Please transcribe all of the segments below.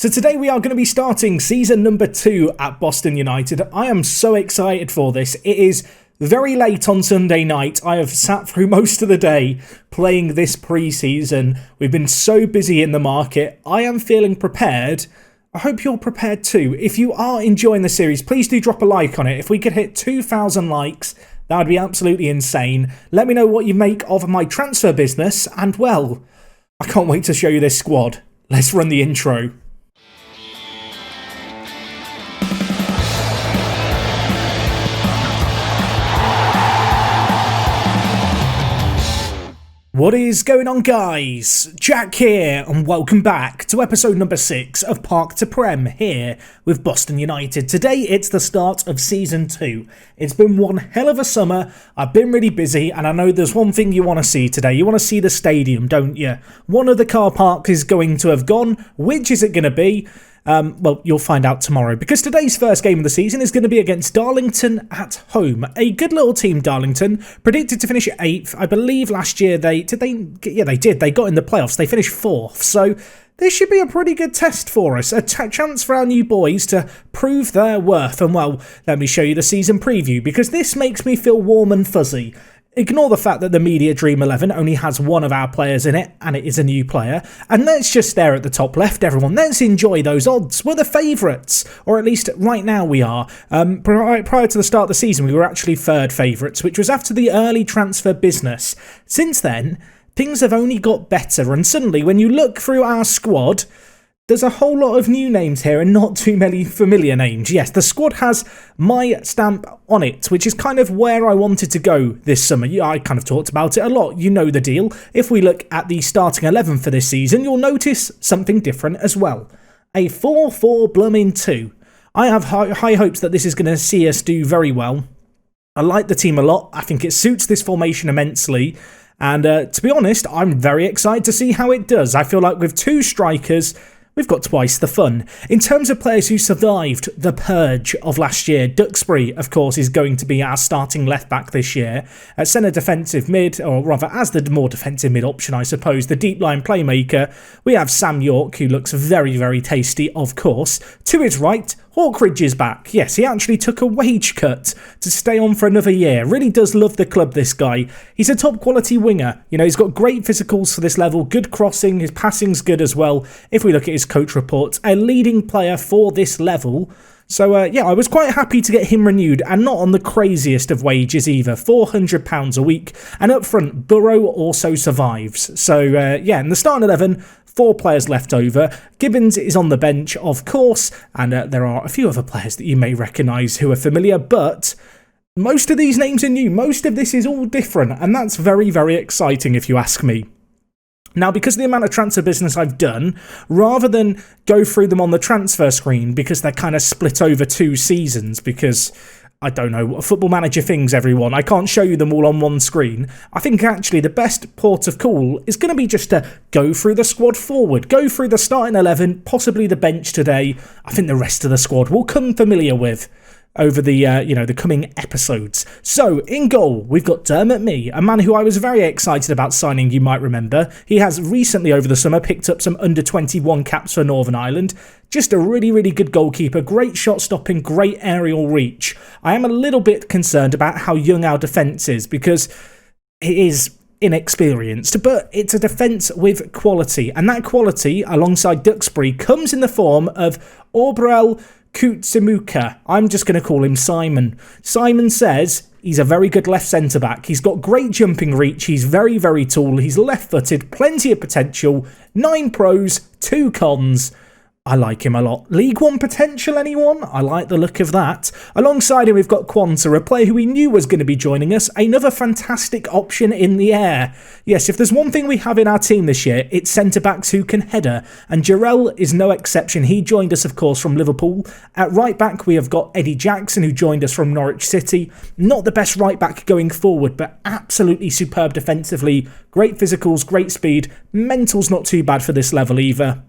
So today we are going to be starting season number 2 at Boston United. I am so excited for this. It is very late on Sunday night. I have sat through most of the day playing this pre-season. We've been so busy in the market. I am feeling prepared. I hope you're prepared too. If you are enjoying the series, please do drop a like on it. If we could hit 2,000 likes, that would be absolutely insane. Let me know what you make of my transfer business. And well, I can't wait to show you this squad. Let's run the intro. What is going on, guys? Jack here, and welcome back to episode number 6 of Park to Prem here with Boston United. Today, it's the start of season 2. It's been one hell of a summer. I've been really busy, and I know there's one thing you want to see today. You want to see the stadium, don't you? One of the car parks is going to have gone. Which is it going to be? Well, you'll find out tomorrow, because today's first game of the season is going to be against Darlington at home. A good little team, Darlington, predicted to finish 8th. I believe last year they did. They got in the playoffs. They finished 4th. So this should be a pretty good test for us. A chance for our new boys to prove their worth. And well, let me show you the season preview, because this makes me feel warm and fuzzy. Ignore the fact that the Media Dream 11 only has one of our players in it, and it is a new player. And let's just stare at the top left, everyone. Let's enjoy those odds. We're the favourites, or at least right now we are. Prior to the start of the season, we were actually third favourites, which was after the early transfer business. Since then, things have only got better, and suddenly, when you look through our squad, there's a whole lot of new names here and not too many familiar names. Yes, the squad has my stamp on it, which is kind of where I wanted to go this summer. I kind of talked about it a lot. You know the deal. If we look at the starting 11 for this season, you'll notice something different as well. A 4-4-2. I have high hopes that this is going to see us do very well. I like the team a lot. I think it suits this formation immensely. And to be honest, I'm very excited to see how it does. I feel like with 2 strikers, we've got twice the fun. In terms of players who survived the purge of last year, Duxbury, of course, is going to be our starting left-back this year. At centre defensive mid, or rather as the more defensive mid option, I suppose, the deep line playmaker, we have Sam York, who looks very, very tasty, of course. To his right, Hawkridge is back. Yes, he actually took a wage cut to stay on for another year. Really does love the club, this guy. He's a top quality winger. You know, he's got great physicals for this level, good crossing, his passing's good as well. If we look at his coach reports, a leading player for this level. So, yeah, I was quite happy to get him renewed, and not on the craziest of wages either, £400 a week. And up front, Burrow also survives. So, yeah, in the starting 11, 4 players left over. Gibbons is on the bench, of course, and there are a few other players that you may recognise who are familiar, but most of these names are new. Most of this is all different, and that's very, very exciting if you ask me. Now, because of the amount of transfer business I've done, rather than go through them on the transfer screen, because they're kind of split over 2 seasons, because I don't know, Football Manager things, everyone. I can't show you them all on one screen. I think actually the best port of call is going to be just to go through the squad forward. Go through the starting 11, possibly the bench today. I think the rest of the squad will come familiar with over the the coming episodes. So, in goal, we've got Dermot Mee, a man who I was very excited about signing, you might remember. He has recently, over the summer, picked up some under-21 caps for Northern Ireland. Just a really, really good goalkeeper, great shot stopping, great aerial reach. I am a little bit concerned about how young our defence is, because it is inexperienced, but it's a defence with quality, and that quality, alongside Duxbury, comes in the form of Orbrel Kutsimuka. I'm just going to call him Simon. Simon says he's a very good left centre-back. He's got great jumping reach. He's very, very tall. He's left-footed. Plenty of potential. 9 pros, 2 cons. I like him a lot. League One potential, anyone? I like the look of that. Alongside him, we've got Quanta, a player who we knew was going to be joining us. Another fantastic option in the air. Yes, if there's one thing we have in our team this year, it's centre-backs who can header. And Jarrell is no exception. He joined us, of course, from Liverpool. At right-back, we have got Eddie Jackson, who joined us from Norwich City. Not the best right-back going forward, but absolutely superb defensively. Great physicals, great speed. Mental's not too bad for this level either.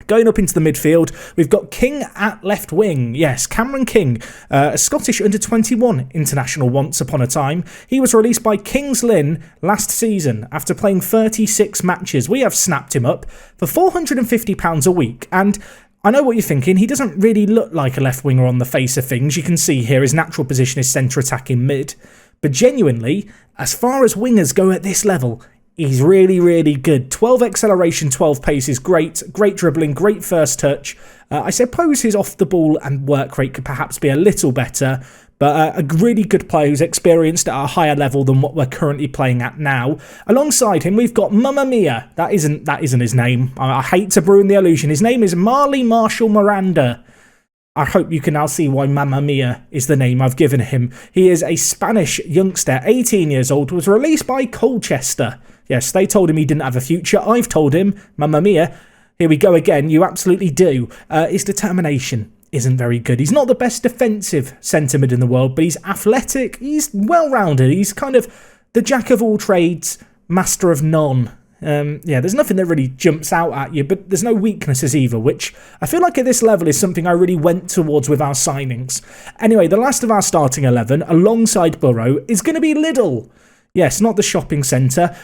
Going up into the midfield, we've got King at left wing. Yes, Cameron King, a Scottish under-21 international once upon a time. He was released by Kings Lynn last season after playing 36 matches. We have snapped him up for £450 a week, and I know what you're thinking. He doesn't really look like a left winger on the face of things. You can see here his natural position is centre attacking mid. But genuinely, as far as wingers go at this level, he's really, really good. 12 acceleration, 12 pace is great. Great dribbling, great first touch. I suppose his off the ball and work rate could perhaps be a little better. But a really good player who's experienced at a higher level than what we're currently playing at now. Alongside him, we've got Mamma Mia. That isn't his name. I hate to ruin the illusion. His name is Marley Marshall Miranda. I hope you can now see why Mamma Mia is the name I've given him. He is a Spanish youngster, 18 years old, was released by Colchester. Yes, they told him he didn't have a future. I've told him, Mamma Mia, here we go again, you absolutely do. His determination isn't very good. He's not the best defensive centre mid in the world, but he's athletic, he's well-rounded, he's kind of the jack of all trades, master of none. There's nothing that really jumps out at you, but there's no weaknesses either, which I feel like at this level is something I really went towards with our signings. Anyway, the last of our starting 11, alongside Burrow, is going to be Lidl. Yes, not the shopping centre.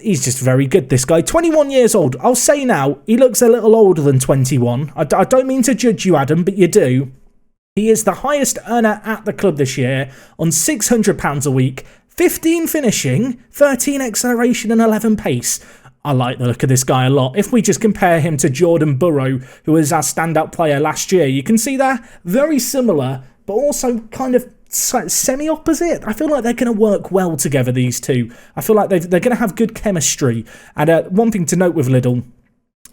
He's just very good, this guy. 21 years old. I'll say now, he looks a little older than 21. I don't mean to judge you, Adam, but you do. He is the highest earner at the club this year on £600 a week, 15 finishing, 13 acceleration and 11 pace. I like the look of this guy a lot. If we just compare him to Jordan Burrow, who was our standout player last year, you can see they're very similar, but also kind of semi-opposite. I feel like they're going to work well together, these two. I feel like they're going to have good chemistry. And one thing to note with Lidl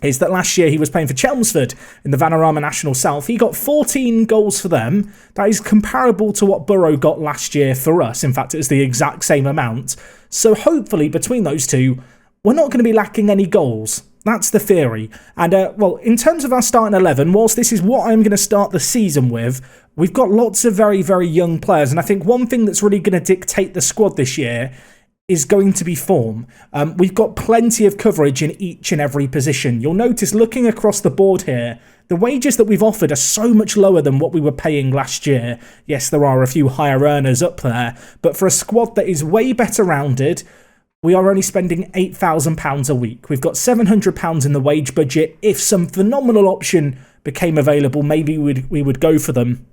is that last year he was playing for Chelmsford in the Vanarama National South. He got 14 goals for them. That is comparable to what Burrow got last year for us. In fact, it's the exact same amount. So hopefully between those two, we're not going to be lacking any goals. That's the theory. And, in terms of our starting 11, whilst this is what I'm going to start the season with, we've got lots of very, very young players. And I think one thing that's really going to dictate the squad this year is going to be form. We've got plenty of coverage in each and every position. You'll notice, looking across the board here, the wages that we've offered are so much lower than what we were paying last year. Yes, there are a few higher earners up there, but for a squad that is way better rounded, we are only spending £8,000 a week. We've got £700 in the wage budget. If some phenomenal option became available, maybe we would go for them.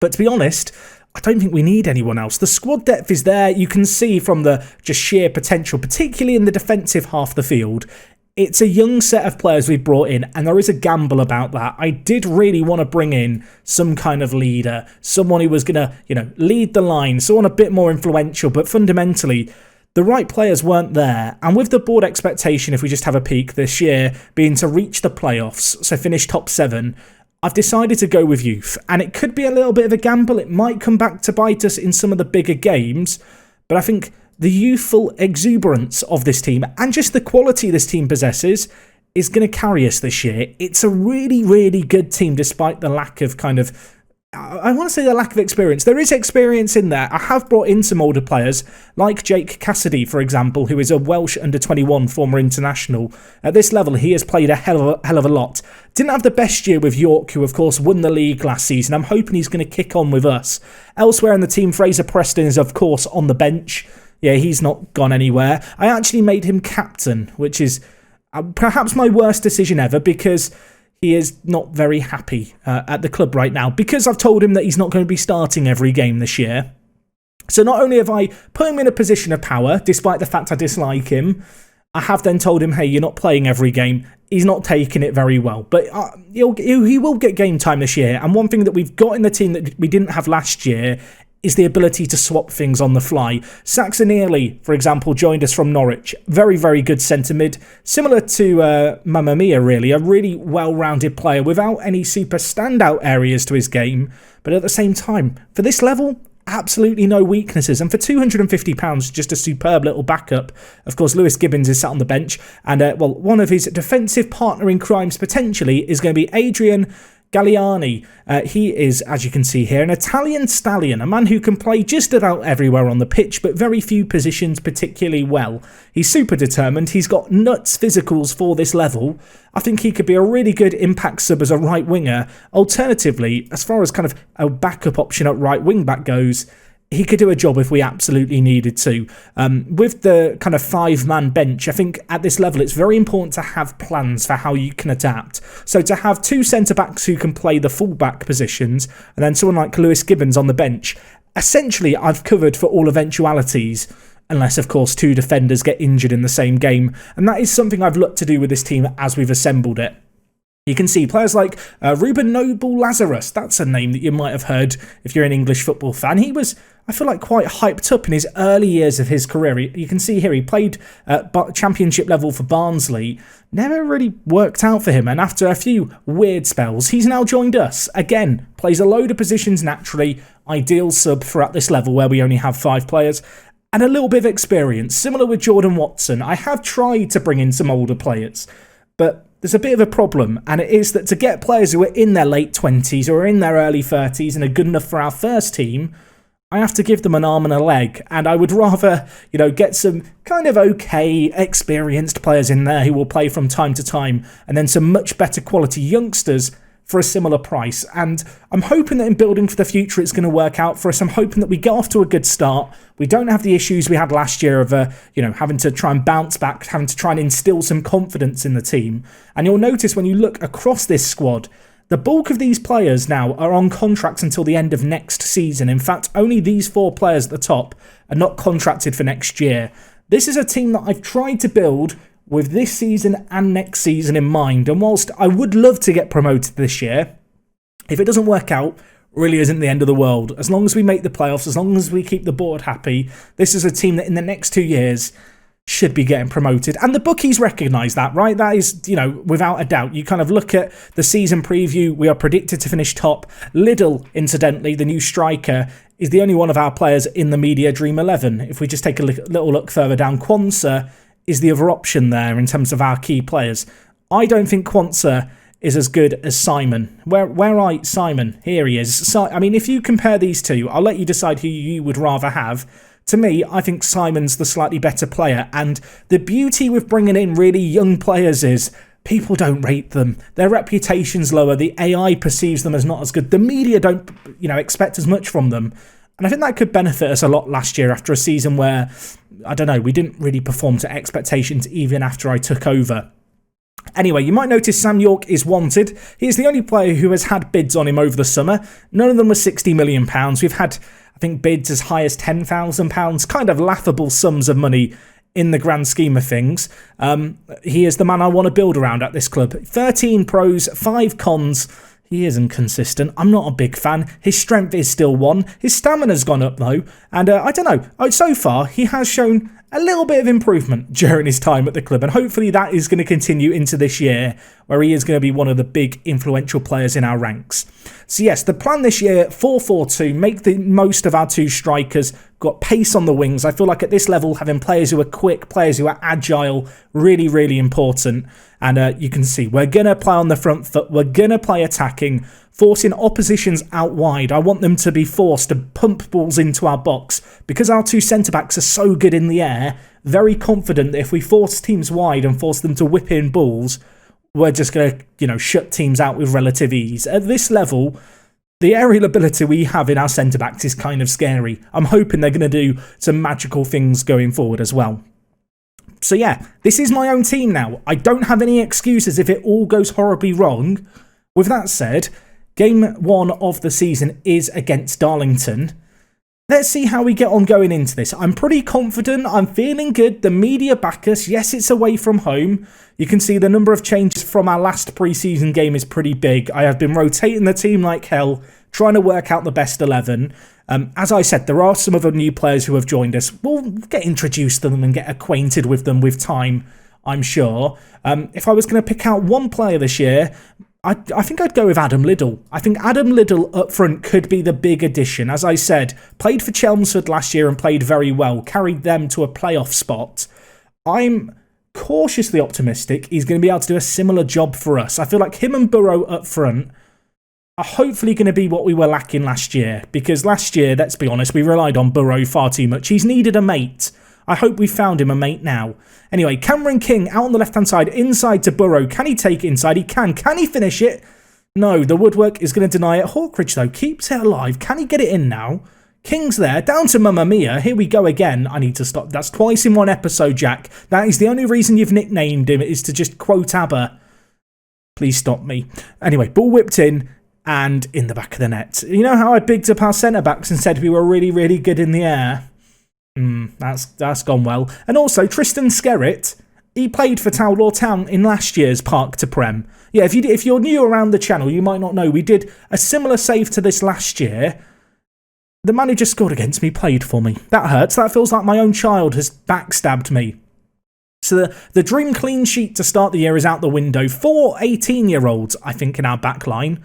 But to be honest, I don't think we need anyone else. The squad depth is there. You can see from the just sheer potential, particularly in the defensive half of the field. It's a young set of players we've brought in, and there is a gamble about that. I did really want to bring in some kind of leader, someone who was going to, lead the line, someone a bit more influential, but fundamentally, the right players weren't there, and with the board expectation, if we just have a peek this year, being to reach the playoffs, so finish top 7, I've decided to go with youth, and it could be a little bit of a gamble. It might come back to bite us in some of the bigger games, but I think the youthful exuberance of this team, and just the quality this team possesses, is going to carry us this year. It's a really, really good team, despite the lack of I want to say the lack of experience. There is experience in there. I have brought in some older players, like Jake Cassidy, for example, who is a Welsh under-21 former international. At this level, he has played a hell of a lot. Didn't have the best year with York, who, of course, won the league last season. I'm hoping he's going to kick on with us. Elsewhere in the team, Fraser Preston is, of course, on the bench. Yeah, he's not gone anywhere. I actually made him captain, which is perhaps my worst decision ever, because he is not very happy at the club right now, because I've told him that he's not going to be starting every game this year. So not only have I put him in a position of power, despite the fact I dislike him, I have then told him, hey, you're not playing every game. He's not taking it very well. But he will get game time this year. And one thing that we've got in the team that we didn't have last year is the ability to swap things on the fly. Saxon Early, for example, joined us from Norwich. Very, very good centre mid. Similar to Mamma Mia, really. A really well-rounded player without any super standout areas to his game. But at the same time, for this level, absolutely no weaknesses. And for £250, just a superb little backup. Of course, Lewis Gibbons is sat on the bench. And, one of his defensive partner in crimes, potentially, is going to be Adrian Galliani. He is, as you can see here, an Italian stallion, a man who can play just about everywhere on the pitch, but very few positions particularly well. He's super determined. He's got nuts physicals for this level. I think he could be a really good impact sub as a right winger. Alternatively, as far as kind of a backup option at right wing back goes, he could do a job if we absolutely needed to. With the kind of 5-man bench, I think at this level it's very important to have plans for how you can adapt. So to have 2 centre-backs who can play the full-back positions, and then someone like Lewis Gibbons on the bench, essentially I've covered for all eventualities, unless of course 2 defenders get injured in the same game. And that is something I've looked to do with this team as we've assembled it. You can see players like Ruben Noble Lazarus. That's a name that you might have heard if you're an English football fan. He was, I feel like, quite hyped up in his early years of his career. You can see here he played at championship level for Barnsley. Never really worked out for him. And after a few weird spells, he's now joined us. Again, plays a load of positions naturally. Ideal sub for at this level where we only have 5 players. And a little bit of experience. Similar with Jordan Watson. I have tried to bring in some older players, but there's a bit of a problem, and it is that to get players who are in their late 20s or in their early 30s and are good enough for our first team, I have to give them an arm and a leg, and I would rather, get some kind of okay, experienced players in there who will play from time to time, and then some much better quality youngsters for a similar price. And I'm hoping that in building for the future it's going to work out for us. I'm hoping that we get off to a good start. We don't have the issues we had last year of having to try and bounce back, having to try and instill some confidence in the team. And you'll notice when you look across this squad, the bulk of these players now are on contracts until the end of next season. In fact, only these 4 players at the top are not contracted for next year. This is a team that I've tried to build with this season and next season in mind. And whilst I would love to get promoted this year, if it doesn't work out, really isn't the end of the world. As long as we make the playoffs, as long as we keep the board happy, this is a team that in the next 2 years should be getting promoted. And the bookies recognise that, right? That is, without a doubt. You kind of look at the season preview, we are predicted to finish top. Liddell, incidentally, the new striker, is the only one of our players in the media Dream 11. If we just take a little look further down, Quansah is the other option there in terms of our key players. I don't think Quansah is as good as Simon. Where are Simon? Here he is. I mean, if you compare these two, I'll let you decide who you would rather have. To me, I think Simon's the slightly better player, and the beauty with bringing in really young players is people don't rate them. Their reputation's lower. The AI perceives them as not as good. The media don't, expect as much from them. And I think that could benefit us a lot last year after a season where, we didn't really perform to expectations even after I took over. Anyway, you might notice Sam York is wanted. He is the only player who has had bids on him over the summer. None of them were £60 million. We've had, I think, bids as high as £10,000. Kind of laughable sums of money in the grand scheme of things. He is the man I want to build around at this club. 13 pros, 5 cons. He is inconsistent. I'm not a big fan. His strength is still 1. His stamina's gone up though. And so far he has shown a little bit of improvement during his time at the club. And hopefully that is going to continue into this year, where he is going to be one of the big influential players in our ranks. So yes, the plan this year, 4-4-2, make the most of our 2 strikers, got pace on the wings. I feel like at this level, having players who are quick, players who are agile, really, really important. And you can see, we're going to play on the front foot, we're going to play attacking, forcing oppositions out wide. I want them to be forced to pump balls into our box. Because our 2 centre-backs are so good in the air, very confident that if we force teams wide and force them to whip in balls, we're just going to, shut teams out with relative ease. At this level, the aerial ability we have in our centre-backs is kind of scary. I'm hoping they're going to do some magical things going forward as well. So yeah, this is my own team now. I don't have any excuses if it all goes horribly wrong. With that said, Game 1 of the season is against Darlington. Let's see how we get on going into this. I'm pretty confident. I'm feeling good. The media back us. Yes, it's away from home. You can see the number of changes from our last pre-season game is pretty big. I have been rotating the team like hell, trying to work out the best 11. As I said, there are some other new players who have joined us. We'll get introduced to them and get acquainted with them with time, I'm sure. If I was going to pick out one player this year, I think I'd go with Adam Liddell. I think Adam Liddell up front could be the big addition. As I said, played for Chelmsford last year and played very well, carried them to a playoff spot. I'm cautiously optimistic he's going to be able to do a similar job for us. I feel like him and Burrow up front are hopefully going to be what we were lacking last year. Because last year, let's be honest, we relied on Burrow far too much. He's needed a mate. I hope we found him a mate now. Anyway, Cameron King out on the left-hand side, inside to Burrow. Can he take it inside? He can. Can he finish it? No, the woodwork is going to deny it. Hawkridge, though, keeps it alive. Can he get it in now? King's there, down to Mamma Mia. Here we go again. I need to stop. That's twice in one episode, Jack. That is the only reason you've nicknamed him, is to just quote ABBA. Please stop me. Anyway, ball whipped in and in the back of the net. You know how I bigged up our centre-backs and said we were really, really good in the air? That's gone well. And also, Tristan Skerritt, he played for Towlaw Town in last year's Park to Prem. Yeah, if you're new around the channel, you might not know, we did a similar save to this last year. The man who just scored against me played for me. That hurts. That feels like my own child has backstabbed me. So the dream clean sheet to start the year is out the window. 4 18-year-olds, I think, in our back line.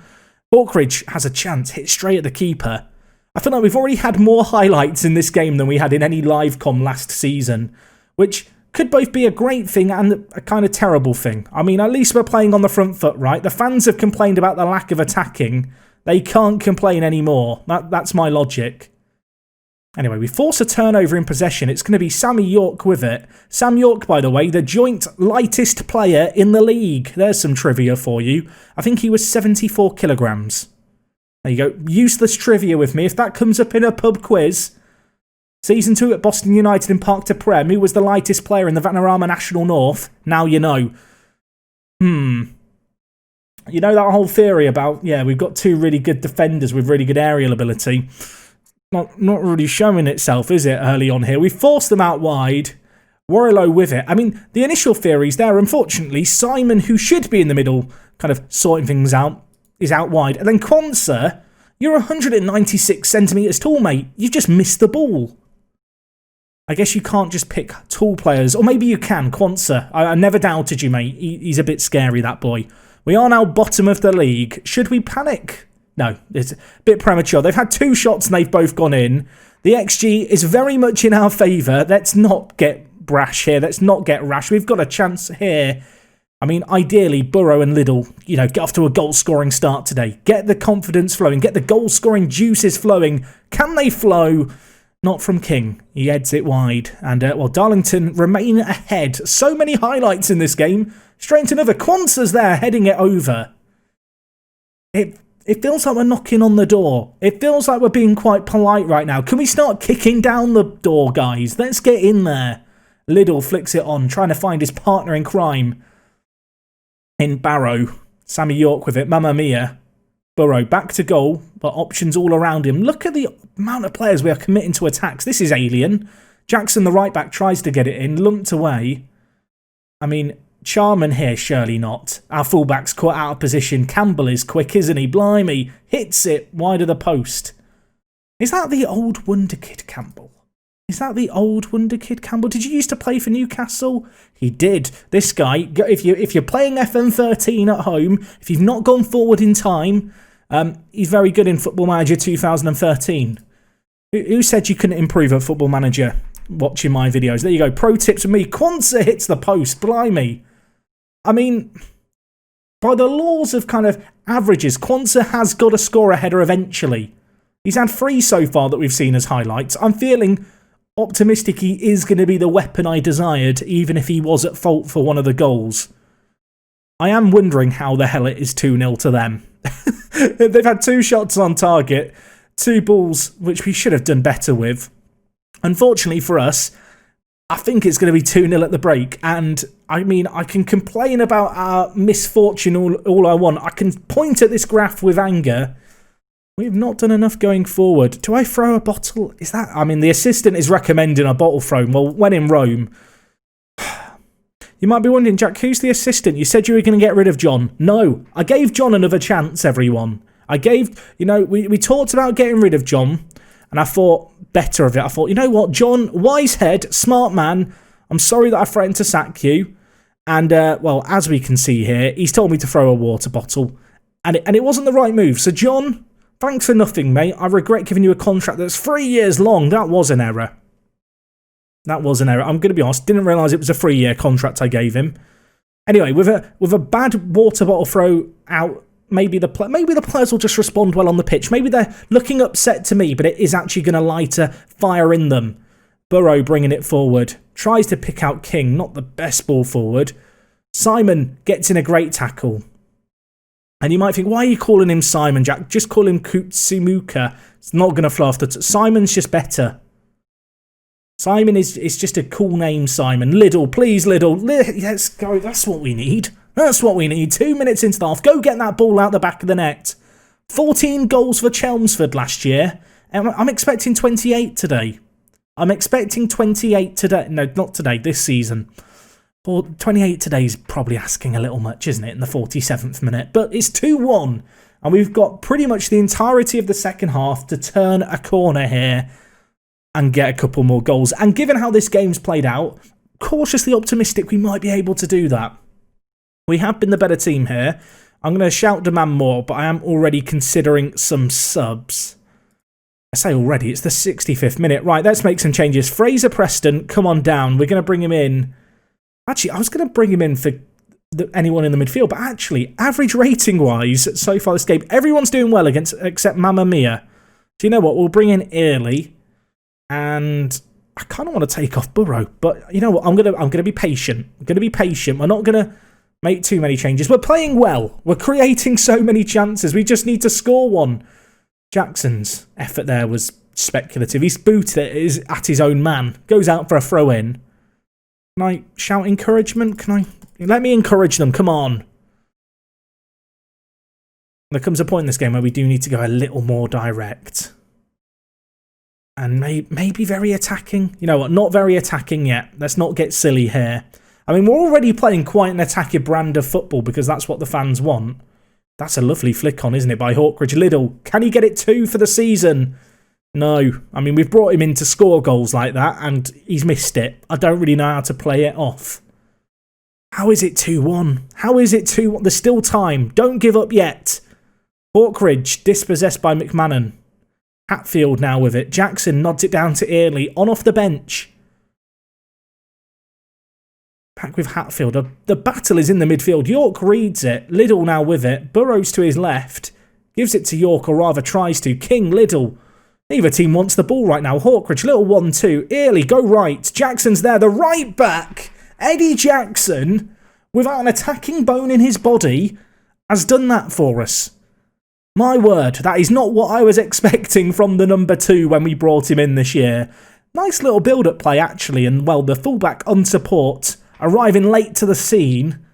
Hawkridge has a chance, hit straight at the keeper. I feel like we've already had more highlights in this game than we had in any live com last season, which could both be a great thing and a kind of terrible thing. I mean, at least we're playing on the front foot, right? The fans have complained about the lack of attacking. They can't complain anymore. That's my logic. Anyway, we force a turnover in possession. It's going to be Sammy York with it. Sam York, by the way, the joint lightest player in the league. There's some trivia for you. I think he was 74 kilograms. There you go. Useless trivia with me. If that comes up in a pub quiz. Season 2 at Boston United in Park to Prem. Who was the lightest player in the Vanarama National North? Now you know. You know that whole theory about, yeah, we've got two really good defenders with really good aerial ability. Not really showing itself, is it, early on here? We forced them out wide. Warrilow with it. I mean, the initial theories there, unfortunately, Simon, who should be in the middle, kind of sorting things out, is out wide. And then Quanser, you're 196 centimetres tall, mate. You've just missed the ball. I guess you can't just pick tall players. Or maybe you can, Quanser. I never doubted you, mate. He's a bit scary, that boy. We are now bottom of the league. Should we panic? No, it's a bit premature. They've had 2 shots and they've both gone in. The XG is very much in our favour. Let's not get brash here. Let's not get rash. We've got a chance here. I mean, ideally, Burrow and Liddell, get off to a goal-scoring start today. Get the confidence flowing. Get the goal-scoring juices flowing. Can they flow? Not from King. He heads it wide. And, Darlington remain ahead. So many highlights in this game. Straight into another. Quanser's there, heading it over. It feels like we're knocking on the door. It feels like we're being quite polite right now. Can we start kicking down the door, guys? Let's get in there. Liddell flicks it on, trying to find his partner in crime. In Barrow. Sammy York with it. Mamma Mia. Burrow back to goal, but options all around him. Look at the amount of players we are committing to attacks. This is alien. Jackson, the right back, tries to get it in. Lumped away. I mean, Charman here, surely not. Our fullback's caught out of position. Campbell is quick, isn't he? Blimey. Hits it wide of the post. Is that the old wonder kid Campbell? Is that the old wonder kid Campbell? Did you used to play for Newcastle? He did. This guy, if you're playing FM13 at home, if you've not gone forward in time, he's very good in Football Manager 2013. Who said you couldn't improve at Football Manager watching my videos? There you go. Pro tips from me. Quanser hits the post. Blimey. I mean, by the laws of kind of averages, Quanser has got to score a header eventually. He's had 3 so far that we've seen as highlights. I'm feeling optimistic he is going to be the weapon I desired, even if he was at fault for one of the goals. I am wondering how the hell it is 2-0 to them. They've had 2 shots on target, 2 balls which we should have done better with. Unfortunately for us, I think it's going to be 2-0 at the break. And I mean, I can complain about our misfortune all I want. I can point at this graph with anger. We've not done enough going forward. Do I throw a bottle? Is that... I mean, the assistant is recommending a bottle throw. Well, when in Rome... You might be wondering, Jack, who's the assistant? You said you were going to get rid of John. No, I gave John another chance, everyone. I gave... we talked about getting rid of John, and I thought better of it. I thought, you know what, John, wise head, smart man, I'm sorry that I threatened to sack you. And, as we can see here, he's told me to throw a water bottle. And it wasn't the right move. So, John... Thanks for nothing, mate. I regret giving you a contract that's 3 years long. That was an error. That was an error. I'm going to be honest. Didn't realise it was a 3-year contract I gave him. Anyway, with a bad water bottle throw out, maybe the players will just respond well on the pitch. Maybe they're looking upset to me, but it is actually going to light a fire in them. Burrow bringing it forward. Tries to pick out King. Not the best ball forward. Simon gets in a great tackle. And you might think, why are you calling him Simon, Jack? Just call him Kutsumuka. It's not going to flow off the Simon's just better. Simon is just a cool name, Simon. Liddle, please, Liddle. Let's go. That's what we need. That's what we need. 2 minutes into the half. Go get that ball out the back of the net. 14 goals for Chelmsford last year. And I'm expecting 28 today. I'm expecting 28 today. No, not today. This season. 28 today is probably asking a little much, isn't it, in the 47th minute? But it's 2-1, and we've got pretty much the entirety of the second half to turn a corner here and get a couple more goals. And given how this game's played out, cautiously optimistic we might be able to do that. We have been the better team here. I'm going to shout demand more, but I am already considering some subs. I say already, it's the 65th minute. Right, let's make some changes. Fraser Preston, come on down. We're going to bring him in. Actually, I was going to bring him in for anyone in the midfield, but actually, average rating-wise, so far this game, everyone's doing well except Mamma Mia. Do you know what? We'll bring in Early, and I kind of want to take off Burrow, but you know what? I'm gonna be patient. I'm going to be patient. We're not going to make too many changes. We're playing well. We're creating so many chances. We just need to score one. Jackson's effort there was speculative. He's booted it at his own man. Goes out for a throw-in. Can I shout encouragement? Let me encourage them, come on. There comes a point in this game where we do need to go a little more direct. And maybe very attacking. You know what, not very attacking yet. Let's not get silly here. I mean, we're already playing quite an attacking brand of football because that's what the fans want. That's a lovely flick on, isn't it, by Hawkridge. Liddle, can he get it 2 for the season? No. I mean, we've brought him in to score goals like that, and he's missed it. I don't really know how to play it off. How is it 2-1? How is it 2-1? There's still time. Don't give up yet. Hawkridge, dispossessed by McMahon. Hatfield now with it. Jackson nods it down to Early, on off the bench. Back with Hatfield. The battle is in the midfield. York reads it. Liddle now with it. Burrows to his left. Gives it to York, or rather tries to. King, Liddle. Neither team wants the ball right now. Hawkridge, little 1-2. Early, go right. Jackson's there. The right back, Eddie Jackson, without an attacking bone in his body, has done that for us. My word, that is not what I was expecting from the number 2 when we brought him in this year. Nice little build-up play, actually, and, well, the fullback on support, arriving late to the scene,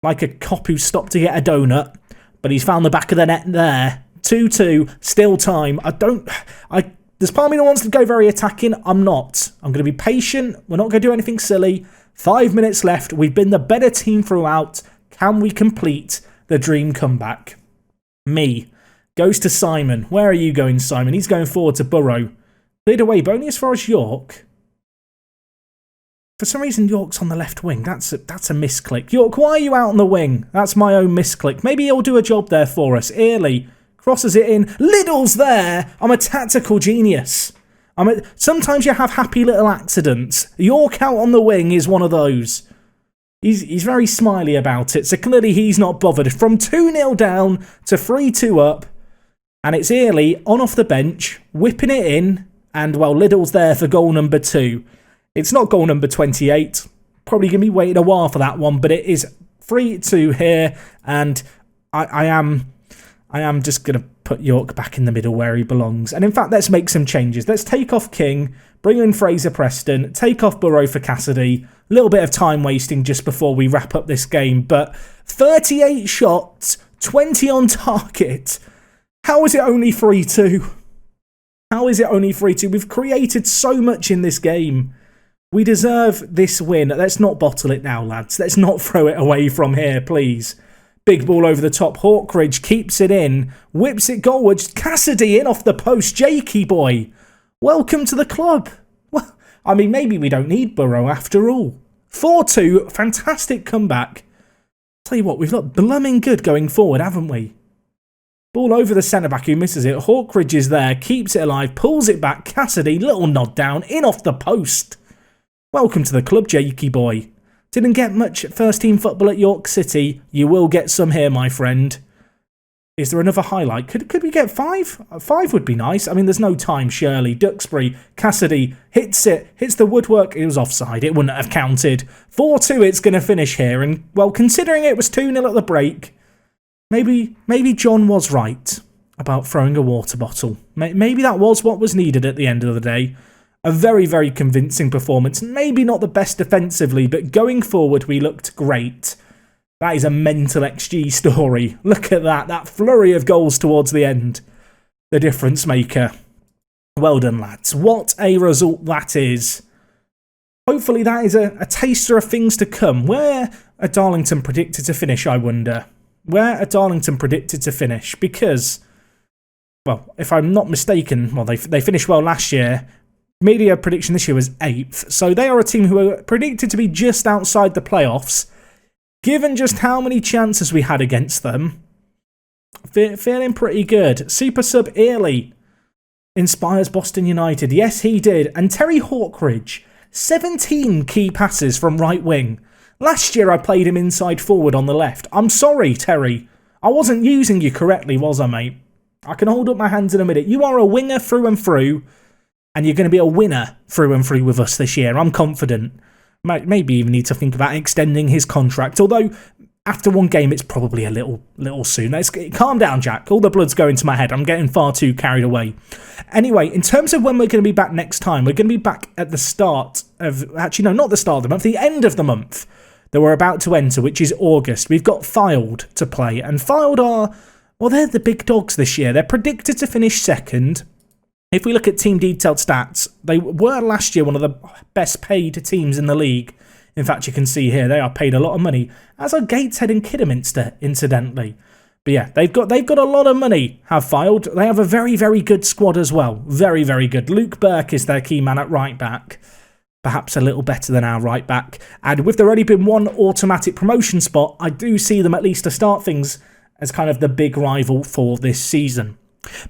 like a cop who stopped to get a donut, but he's found the back of the net there. 2-2, still time. There's part of me that wants to go very attacking. I'm not. I'm going to be patient. We're not going to do anything silly. 5 minutes left. We've been the better team throughout. Can we complete the dream comeback? Me. Goes to Simon. Where are you going, Simon? He's going forward to Burrow. Cleared away, but only as far as York. For some reason, York's on the left wing. That's a misclick. York, why are you out on the wing? That's my own misclick. Maybe he'll do a job there for us. Early. Crosses it in. Liddle's there. I'm a tactical genius. Sometimes you have happy little accidents. York out on the wing is one of those. He's very smiley about it, so clearly he's not bothered. From 2-0 down to 3-2 up, and it's Early on off the bench, whipping it in, and, well, Liddle's there for goal number 2. It's not goal number 28. Probably going to be waiting a while for that one, but it is 3-2 here, and I am just going to put York back in the middle where he belongs. And in fact, let's make some changes. Let's take off King, bring in Fraser Preston, take off Burrow for Cassidy. A little bit of time wasting just before we wrap up this game. But 38 shots, 20 on target. How is it only 3-2? How is it only 3-2? We've created so much in this game. We deserve this win. Let's not bottle it now, lads. Let's not throw it away from here, please. Big ball over the top. Hawkridge keeps it in. Whips it goalwards. Cassidy in off the post. Jakey boy. Welcome to the club. Well, I mean, maybe we don't need Burrow after all. 4-2. Fantastic comeback. Tell you what, we've looked blooming good going forward, haven't we? Ball over the centre-back who misses it. Hawkridge is there. Keeps it alive. Pulls it back. Cassidy. Little nod down. In off the post. Welcome to the club, Jakey boy. Didn't get much first-team football at York City. You will get some here, my friend. Is there another highlight? Could we get 5? 5 would be nice. I mean, there's no time, surely. Duxbury, Cassidy, hits the woodwork. It was offside. It wouldn't have counted. 4-2, it's going to finish here. And, well, considering it was 2-0 at the break, maybe John was right about throwing a water bottle. Maybe that was what was needed at the end of the day. A very, very convincing performance. Maybe not the best defensively, but going forward, we looked great. That is a mental XG story. Look at that flurry of goals towards the end. The difference maker. Well done, lads. What a result that is. Hopefully that is a taster of things to come. Where are Darlington predicted to finish, I wonder? Where are Darlington predicted to finish? Because, well, if I'm not mistaken, well, they finished well last year. Media prediction this year was 8th. So they are a team who are predicted to be just outside the playoffs. Given just how many chances we had against them, feeling pretty good. Super sub Early inspires Boston United. Yes, he did. And Terry Hawkridge, 17 key passes from right wing. Last year I played him inside forward on the left. I'm sorry, Terry. I wasn't using you correctly, was I, mate? I can hold up my hands in a minute. You are a winger through and through, and you're going to be a winner through and through with us this year. I'm confident. Maybe even need to think about extending his contract, although after one game it's probably a little soon. Calm down, Jack. All the blood's going to my head. I'm getting far too carried away. Anyway, in terms of when we're going to be back next time, we're going to be back at the start of... Actually, no, not the start of the month. The end of the month that we're about to enter, which is August. We've got Filed to play, and Filed are... Well, they're the big dogs this year. They're predicted to finish second. If we look at team detailed stats, they were last year one of the best paid teams in the league. In fact, you can see here, they are paid a lot of money, as are Gateshead and Kidderminster, incidentally. But yeah, they've got a lot of money, have Filed. They have a very, very good squad as well. Very, very good. Luke Burke is their key man at right back. Perhaps a little better than our right back. And with there already been one automatic promotion spot, I do see them at least to start things as kind of the big rival for this season.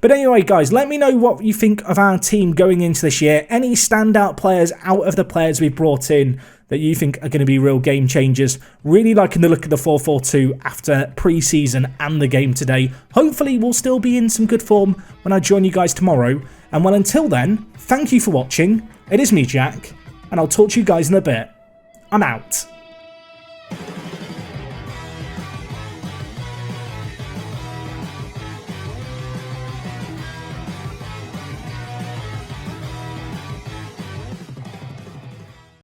But anyway, guys, let me know what you think of our team going into this year. Any standout players out of the players we've brought in that you think are going to be real game changers? Really liking the look of the 4-4-2 after pre-season and the game today. Hopefully, we'll still be in some good form when I join you guys tomorrow. And well, until then, thank you for watching. It is me, Jack, and I'll talk to you guys in a bit. I'm out.